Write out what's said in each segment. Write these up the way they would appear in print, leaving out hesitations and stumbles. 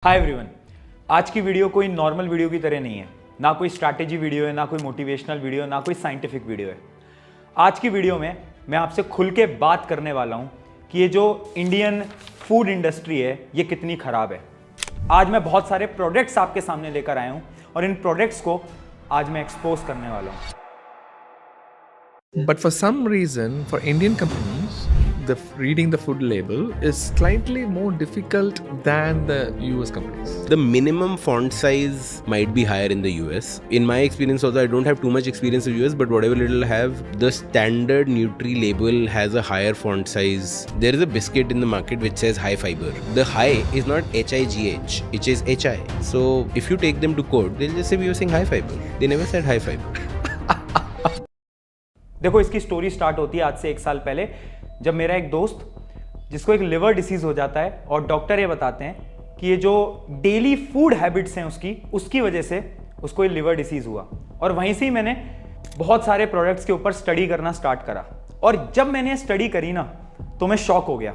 Hi everyone, आज की video कोई नॉर्मल वीडियो की तरह नहीं है। ना कोई स्ट्रैटेजी वीडियो है, ना कोई मोटिवेशनल वीडियो है, ना कोई साइंटिफिक वीडियो है। आज की वीडियो में मैं आपसे खुल के बात करने वाला हूं कि ये जो इंडियन फूड इंडस्ट्री है ये कितनी खराब है। आज मैं बहुत सारे प्रोडक्ट्स आपके सामने लेकर आया हूं और इन प्रोडक्ट्स को आज मैं एक्सपोज करने वाला हूं। But for some reason, for Indian companies, reading the food label is slightly more difficult than the US companies. The minimum font size might be higher in the US. In my experience also, I don't have too much experience in US, but whatever little I have, the standard Nutri label has a higher font size. There is a biscuit in the market which says high fiber. The high is not HIGH, it is HI. So if you take them to court, they'll just say we are saying high fiber. They never said high fiber. देखो, इसकी story start होती है आज से 1 साल पहले, जब मेरा एक दोस्त जिसको एक लिवर डिसीज हो जाता है और डॉक्टर ये बताते हैं कि ये जो डेली फूड हैबिट्स हैं उसकी वजह से उसको ये लिवर डिसीज हुआ। और वहीं से ही मैंने बहुत सारे प्रोडक्ट्स के ऊपर स्टडी करना स्टार्ट करा। और जब मैंने स्टडी करी ना तो मैं शॉक हो गया,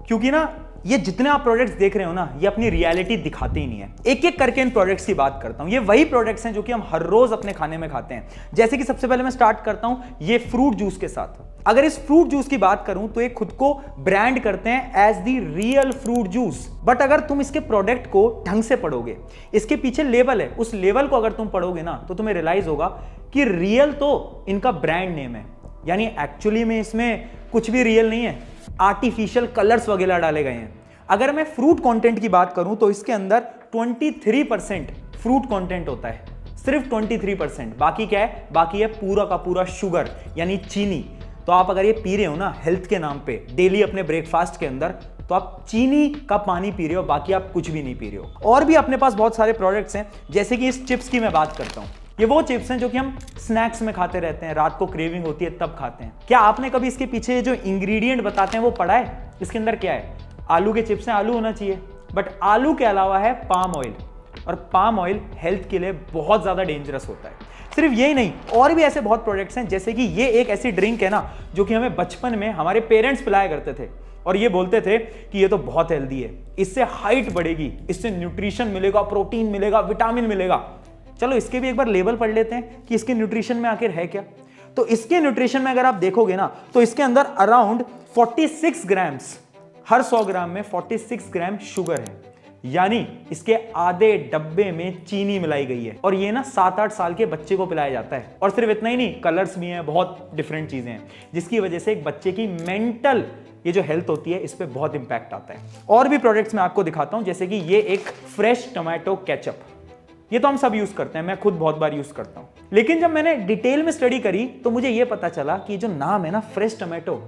क्योंकि ना ये जितने आप प्रोडक्ट्स देख रहे हो ना ये अपनी रियलिटी दिखाते ही नहीं है। एक एक करके इन प्रोडक्ट्स की बात करता हूं। ये वही प्रोडक्ट्स हैं जो कि हम हर रोज अपने खाने में खाते हैं। जैसे कि सबसे पहले मैं स्टार्ट करता हूं ये फ्रूट जूस के साथ। अगर इस फ्रूट जूस की बात करूं तो ये खुद को ब्रांड करते हैं as the real fruit juice. But अगर तुम इसके प्रोडक्ट को ढंग से पढ़ोगे, इसके पीछे लेबल है, उस लेबल को अगर तुम पढ़ोगे ना तो तुम्हें रियलाइज होगा कि रियल तो इनका ब्रांड नेम है, यानी एक्चुअली में इसमें कुछ भी रियल नहीं है, आर्टिफिशियल कलर्स वगैरह डाले गए हैं। अगर मैं फ्रूट कंटेंट की बात करूं तो इसके अंदर 23% फ्रूट कंटेंट होता है, सिर्फ 23%। बाकी क्या है? बाकी है पूरा का पूरा शुगर यानी चीनी। तो आप अगर ये पी रहे हो ना हेल्थ के नाम पे डेली अपने ब्रेकफास्ट के अंदर, तो आप चीनी का पानी पी रहे हो, बाकी आप कुछ भी नहीं पी रहे हो। और भी अपने पास बहुत सारे प्रोडक्ट्स हैं, जैसे कि इस चिप्स की मैं बात करता हूं। ये वो चिप्स हैं जो कि हम स्नैक्स में खाते रहते हैं, रात को क्रेविंग होती है तब खाते हैं। क्या आपने कभी इसके पीछे जो इंग्रेडिएंट बताते हैं वो पढ़ा है? इसके अंदर क्या है? आलू के चिप्स हैं, आलू होना चाहिए, बट आलू के अलावा है पाम ऑयल, और पाम ऑयल हेल्थ के लिए बहुत ज्यादा डेंजरस होता है। सिर्फ यही नहीं, और भी ऐसे बहुत प्रोडक्ट्स हैं, जैसे कि ये एक ऐसी ड्रिंक है ना जो कि हमें बचपन में हमारे पेरेंट्स पिलाया करते थे और ये बोलते थे कि ये तो बहुत हेल्दी है, इससे हाइट बढ़ेगी, इससे न्यूट्रिशन मिलेगा, प्रोटीन मिलेगा, विटामिन मिलेगा। चलो इसके भी एक बार लेबल पढ़ लेते हैं कि इसके न्यूट्रिशन में आखिर है क्या। तो इसके न्यूट्रिशन में अगर आप देखोगे ना तो इसके अंदर अराउंड 46 ग्राम्स, हर 100 ग्राम में 46 ग्राम शुगर है, यानी इसके आधे डब्बे में चीनी मिलाई गई है। और ये ना 7-8 साल के बच्चे को पिलाया जाता है। और सिर्फ इतना ही नहीं, कलर्स भी हैं, बहुत डिफरेंट चीजें हैं, जिसकी वजह से एक बच्चे की मेंटल ये जो हेल्थ होती है इस पे बहुत इंपैक्ट आता है। और भी प्रोडक्ट्स मैं आपको दिखाता हूं, जैसे कि ये एक फ्रेश टोमेटो केचप। ये तो हम सब यूज करते हैं, मैं खुद बहुत बार यूज करता हूं। लेकिन जब मैंने डिटेल में स्टडी करी तो मुझे ये पता चला कि जो नाम है ना फ्रेश टोमेटो,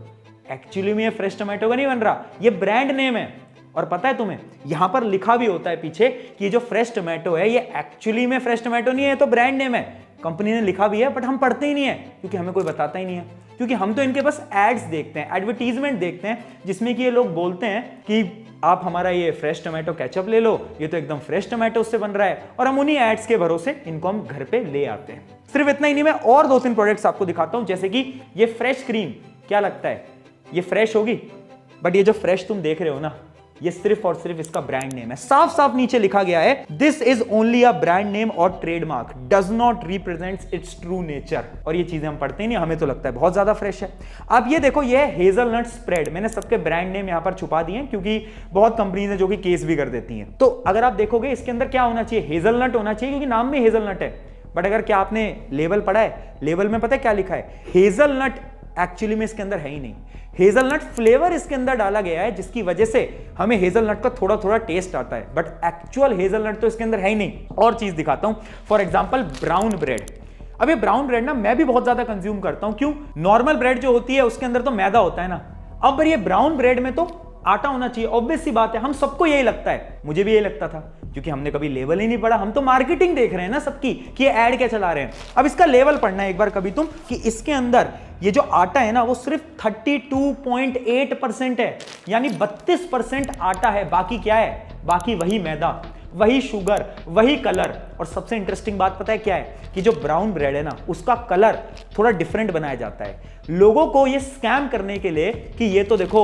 एक्चुअली में ये फ्रेश टोमेटो का नहीं बन रहा, ये ब्रांड नेम है। और पता है तुम्हें, यहां पर लिखा भी होता है पीछे कि ये जो फ्रेश टोमेटो है ये एक्चुअली में फ्रेश टोमेटो नहीं है, तो ब्रांड नेम है। कंपनी ने लिखा भी है बट हम पढ़ते ही नहीं है, क्योंकि हमें कोई बताता ही नहीं है। क्योंकि हम तो इनके बस एड्स देखते हैं, एडवर्टीजमेंट देखते हैं, जिसमें कि ये लोग बोलते हैं कि आप हमारा ये फ्रेश टोमेटो केचप ले लो, ये तो एकदम फ्रेश टोमेटो से बन रहा है। और हम उन्हीं एड्स के भरोसे इनको हम घर पे ले आते हैं। सिर्फ इतना ही नहीं, मैं और 2-3 प्रोडक्ट्स आपको दिखाता हूं, जैसे कि ये फ्रेश क्रीम। क्या लगता है ये फ्रेश होगी? बट ये जो फ्रेश तुम देख रहे हो ना, ये सिर्फ और सिर्फ इसका ब्रांड नेम है। साफ साफ नीचे लिखा गया है, this is only a brand name और trademark, does not represents its true nature. और ये चीजें हम पढ़ते ही नहीं, हमें तो लगता है बहुत ज्यादा फ्रेश है। अब ये देखो, ये है हेजलनट स्प्रेड। मैंने सबके ब्रांड नेम यहां पर छुपा दिए हैं, क्योंकि बहुत कंपनीज है जो कि केस भी कर देती हैं। तो अगर आप देखोगे इसके अंदर क्या होना चाहिए, हेजलनट होना चाहिए, क्योंकि नाम में हेजलनट है। बट अगर क्या आपने लेबल पढ़ा है, लेबल में पता है क्या लिखा है? हेजलनट एक्चुअली में इसके अंदर है ही नहीं। हेजलनट फ्लेवर इसके अंदर डाला गया है, जिसकी वजह से हमें हेजलनट का थोड़ा थोड़ा टेस्ट आता है, बट एक्चुअल हेजलनट तो इसके अंदर है ही नहीं। और चीज दिखाता हूं, फॉर एग्जांपल ब्राउन ब्रेड। अब ये ब्राउन ब्रेड ना मैं भी बहुत ज्यादा कंज्यूम करता हूं। क्यों? नॉर्मल ब्रेड जो होती है उसके अंदर तो मैदा होता है ना, अब ये ब्राउन ब्रेड में तो आटा होना चाहिए। ऑब्वियस सी बात है, हम सबको यही लगता है, मुझे भी यही लगता था, क्योंकि हमने कभी लेवल ही नहीं पढ़ा। हम तो मार्केटिंग देख रहे हैं ना सबकी कि ये ऐड क्या चला रहे हैं। अब इसका लेवल पढ़ना है एक बार कभी तुम, कि इसके अंदर ये जो आटा है ना वो सिर्फ 32.8% है, यानी 32% आटा है, बाकी क्या है? बाकी वही मैदा, वही शुगर, वही कलर। और सबसे इंटरेस्टिंग बात पता है क्या है कि जो ब्राउन ब्रेड है ना, उसका कलर थोड़ा डिफरेंट बनाया जाता है लोगों को ये स्कैम करने के लिए कि ये तो देखो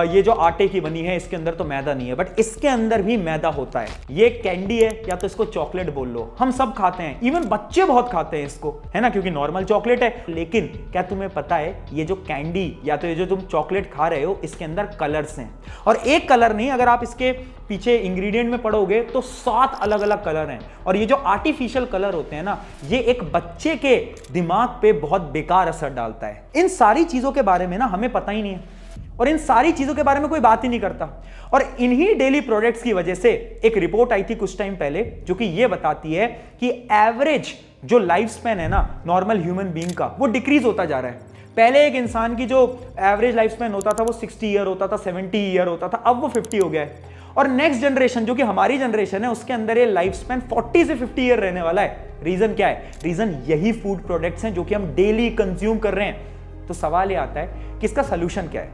ये जो आटे की बनी है इसके अंदर तो मैदा नहीं है, बट इसके अंदर भी मैदा होता है। ये कैंडी है या तो इसको चॉकलेट बोल लो, हम सब खाते हैं, इवन बच्चे बहुत खाते हैं इसको, है ना, क्योंकि नॉर्मल चॉकलेट है। लेकिन क्या तुम्हें पता है ये जो कैंडी या तो ये जो तुम चॉकलेट खा रहे हो इसके अंदर कलर्स हैं, और एक कलर नहीं, अगर आप इसके पीछे इंग्रेडिएंट में पढ़ोगे तो 7 अलग अलग कलर हैं। और ये जो आर्टिफिशियल कलर होते हैं ना, ये एक बच्चे के दिमाग पे बहुत बेकार असर डालता है। इन सारी चीजों के बारे में ना हमें पता ही नहीं है, और इन सारी चीजों के बारे में कोई बात ही नहीं करता। और इन्हीं डेली प्रोडक्ट्स की वजह से एक रिपोर्ट आई थी कुछ टाइम पहले जो कि ये बताती है कि एवरेज जो लाइफ स्पैन है ना नॉर्मल ह्यूमन बीइंग का, वो डिक्रीज होता जा रहा है। पहले एक इंसान की जो एवरेज लाइफ स्पैन होता था वो 60 ईयर होता था, 70 ईयर होता था, अब वो 50 हो गया है। और नेक्स्ट जनरेशन जो कि हमारी जनरेशन है, उसके अंदर ये लाइफ स्पैन 40 से 50 ईयर रहने वाला है। रीजन क्या है? रीजन यही फूड प्रोडक्ट्स हैं जो कि हम डेली कंज्यूम कर रहे हैं। तो सवाल ये आता है कि इसका सोल्यूशन क्या है?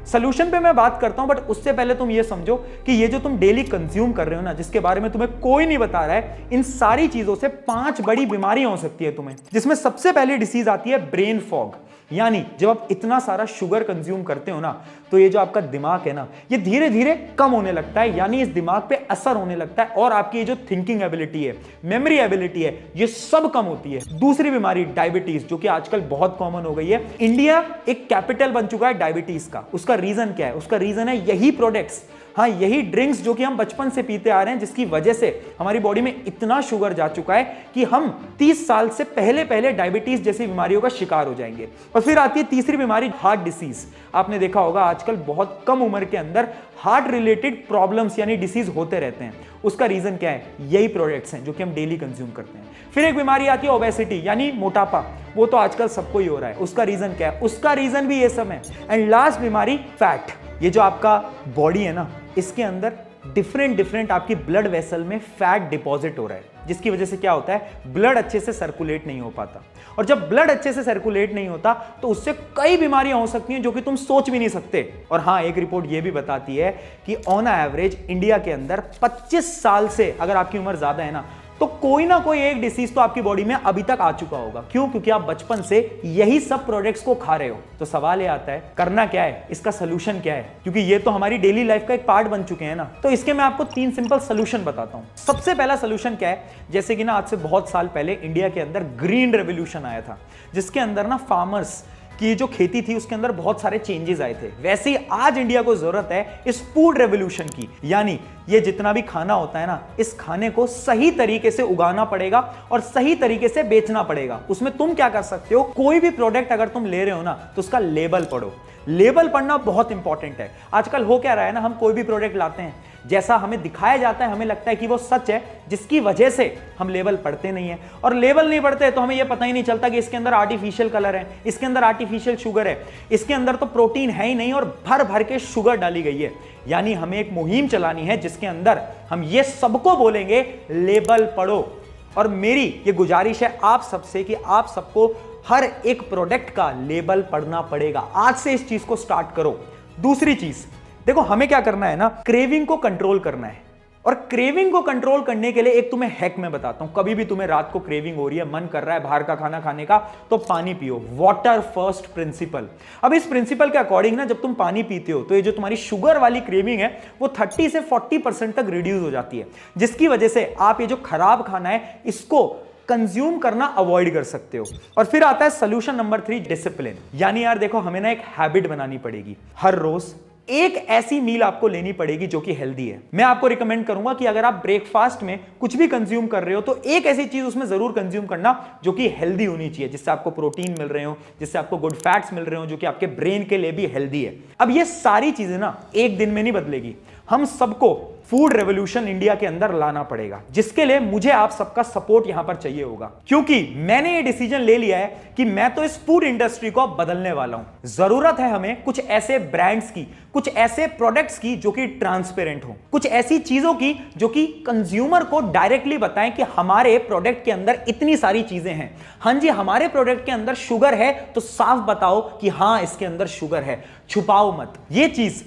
सोल्यूशन पे मैं बात करता हूं, बट उससे पहले तुम ये समझो कि ये जो तुम डेली कंज्यूम कर रहे हो ना, जिसके बारे में तुम्हें कोई नहीं बता रहा है, इन सारी चीजों से 5 बड़ी बीमारियां हो सकती है तुम्हें, जिसमें सबसे पहली डिसीज आती है ब्रेन फॉग। यानी जब आप इतना सारा शुगर कंज्यूम करते हो ना, तो ये जो आपका दिमाग है ना, ये धीरे धीरे कम होने लगता है, यानी इस दिमाग पे असर होने लगता है, और आपकी ये जो थिंकिंग एबिलिटी है, मेमोरी एबिलिटी है, ये सब कम होती है। दूसरी बीमारी डायबिटीज, जो कि आजकल बहुत कॉमन हो गई है। इंडिया एक कैपिटल बन चुका है डायबिटीज का। उसका रीजन क्या है? उसका रीजन है यही प्रोडक्ट्स, हाँ यही ड्रिंक्स जो कि हम बचपन से पीते आ रहे हैं, जिसकी वजह से हमारी बॉडी में इतना शुगर जा चुका है कि हम 30 साल से पहले डायबिटीज जैसी बीमारियों का शिकार हो जाएंगे। और फिर आती है तीसरी बीमारी, हार्ट डिसीज। आपने देखा होगा आजकल बहुत कम उम्र के अंदर हार्ट रिलेटेड प्रॉब्लम्स यानी डिसीज होते रहते हैं। उसका रीजन क्या है? यही प्रोडक्ट्स हैं जो कि हम डेली कंज्यूम करते हैं। फिर एक बीमारी आती है ओबेसिटी यानी मोटापा, वो तो आजकल सबको ही हो रहा है। उसका रीजन क्या है? उसका रीजन भी ये सब है। एंड लास्ट बीमारी फैट। ये जो आपका बॉडी है ना, इसके अंदर डिफरेंट आपकी ब्लड वेसल में फैट डिपॉजिट हो रहा है, जिसकी वजह से क्या होता है? ब्लड अच्छे से सर्कुलेट नहीं हो पाता, और जब ब्लड अच्छे से सर्कुलेट नहीं होता तो उससे कई बीमारियां हो सकती हैं जो कि तुम सोच भी नहीं सकते। और हाँ, एक रिपोर्ट ये भी बताती है कि ऑन एवरेज इंडिया के अंदर 25 साल से अगर आपकी उम्र ज्यादा है ना, तो कोई ना कोई एक डिसीज तो आपकी बॉडी में अभी तक आ चुका होगा। क्यों? क्योंकि आप बचपन से यही सब प्रोडक्ट्स को खा रहे हो। तो सवाल ये आता है, करना क्या है? इसका सोल्यूशन क्या है? क्योंकि ये तो हमारी डेली लाइफ का एक पार्ट बन चुके हैं ना। तो इसके मैं आपको 3 सिंपल सोल्यूशन बताता हूं। सबसे पहला सोल्यूशन क्या है? जैसे कि ना आज से बहुत साल पहले इंडिया के अंदर ग्रीन रेवोल्यूशन आया था, जिसके अंदर ना फार्मर्स की जो खेती थी उसके अंदर बहुत सारे चेंजेस आए थे। वैसे ही आज इंडिया को जरूरत है इस फूड रेवोल्यूशन की, यानी ये जितना भी खाना होता है ना, इस खाने को सही तरीके से उगाना पड़ेगा और सही तरीके से बेचना पड़ेगा। उसमें तुम क्या कर सकते हो? कोई भी प्रोडक्ट अगर तुम ले रहे हो ना, तो उसका लेबल पढ़ो। लेबल पढ़ना बहुत इंपॉर्टेंट है। आजकल हो क्या रहा है ना, हम कोई भी प्रोडक्ट लाते हैं, जैसा हमें दिखाया जाता है हमें लगता है कि वो सच है, जिसकी वजह से हम लेबल पढ़ते नहीं है। और लेबल नहीं पढ़ते तो हमें यह पता ही नहीं चलता कि इसके अंदर आर्टिफिशियल कलर है, इसके अंदर आर्टिफिशियल शुगर है, इसके अंदर तो प्रोटीन है ही नहीं और भर भर के शुगर डाली गई है। यानी हमें एक मुहिम चलानी है जिसके अंदर हम ये सबको बोलेंगे, लेबल पढ़ो। और मेरी ये गुजारिश है आप सबसे कि आप सबको हर एक प्रोडक्ट का लेबल पढ़ना पड़ेगा। आज से इस चीज को स्टार्ट करो। दूसरी चीज देखो, हमें क्या करना है ना, क्रेविंग को कंट्रोल करना है। और क्रेविंग को कंट्रोल करने के लिए एक तुम्हें हैक मैं बताता हूं। कभी भी तुम्हें रात को क्रेविंग हो रही है, मन कर रहा है बाहर का खाना खाने का, तो पानी पियो। Water first principle. अब इस प्रिंसिपल के अकॉर्डिंग ना, जब तुम पानी पीते हो तो ये जो तुम्हारी शुगर वाली क्रेविंग है वो 30 से 40% तक रिड्यूस हो जाती है, जिसकी वजह से आप ये जो खराब खाना है इसको कंज्यूम करना अवॉइड कर सकते हो। और फिर आता है सोल्यूशन नंबर 3, डिसिप्लिन। यानी यार देखो, हमें ना एक हैबिट बनानी पड़ेगी। हर रोज एक ऐसी मील आपको लेनी पड़ेगी जो कि हेल्दी है। मैं आपको रिकमेंड करूंगा कि अगर आप ब्रेकफास्ट में कुछ भी कंज्यूम कर रहे हो तो एक ऐसी चीज उसमें जरूर कंज्यूम करना जो कि हेल्दी होनी चाहिए, जिससे आपको प्रोटीन मिल रहे हो, जिससे आपको गुड फैट्स मिल रहे हो, जो कि आपके ब्रेन के लिए भी हेल्दी है। अब ये सारी चीजें ना एक दिन में नहीं बदलेगी, हम सबको फूड रेवोल्यूशन इंडिया के अंदर लाना पड़ेगा, जिसके लिए मुझे आप सबका सपोर्ट यहां पर चाहिए होगा। क्योंकि मैंने ये डिसीजन ले लिया है कि मैं तो इस फूड इंडस्ट्री को बदलने वाला हूं। जरूरत है हमें कुछ ऐसे ब्रांड्स की, कुछ ऐसे प्रोडक्ट्स की जो कि ट्रांसपेरेंट हो, कुछ ऐसी चीजों की जो कि कंज्यूमर को डायरेक्टली बताएं कि हमारे प्रोडक्ट के अंदर इतनी सारी चीजें हैं। हां जी, हमारे प्रोडक्ट के अंदर शुगर है तो साफ बताओ कि हां इसके अंदर शुगर है, छुपाओ मत। ये चीज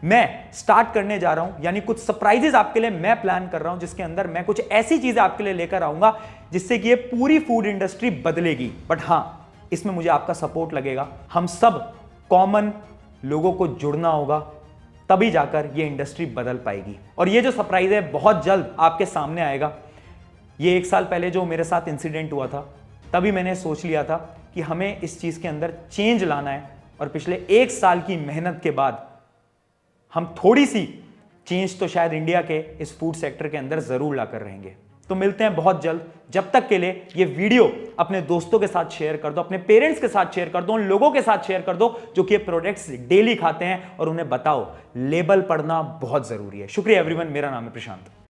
मैं स्टार्ट करने जा रहा हूं, यानी कुछ सरप्राइजेस आपके लिए मैं प्लान कर रहा हूं, जिसके अंदर मैं कुछ ऐसी चीजें आपके लिए लेकर आऊंगा जिससे कि ये पूरी फूड इंडस्ट्री बदलेगी। बट हां, इसमें मुझे आपका सपोर्ट लगेगा। हम सब कॉमन लोगों को जुड़ना होगा, तभी जाकर ये इंडस्ट्री बदल पाएगी। और ये जो सरप्राइज है बहुत जल्द आपके सामने आएगा। ये 1 साल पहले जो मेरे साथ इंसिडेंट हुआ था, तभी मैंने सोच लिया था कि हमें इस चीज के अंदर चेंज लाना है। और पिछले 1 साल की मेहनत के बाद हम थोड़ी सी चेंज तो शायद इंडिया के इस फूड सेक्टर के अंदर जरूर लाकर रहेंगे। तो मिलते हैं बहुत जल्द। जब तक के लिए ये वीडियो अपने दोस्तों के साथ शेयर कर दो, अपने पेरेंट्स के साथ शेयर कर दो, उन लोगों के साथ शेयर कर दो जो कि ये प्रोडक्ट्स डेली खाते हैं, और उन्हें बताओ लेबल पढ़ना बहुत जरूरी है। शुक्रिया एवरीवन, मेरा नाम है प्रशांत।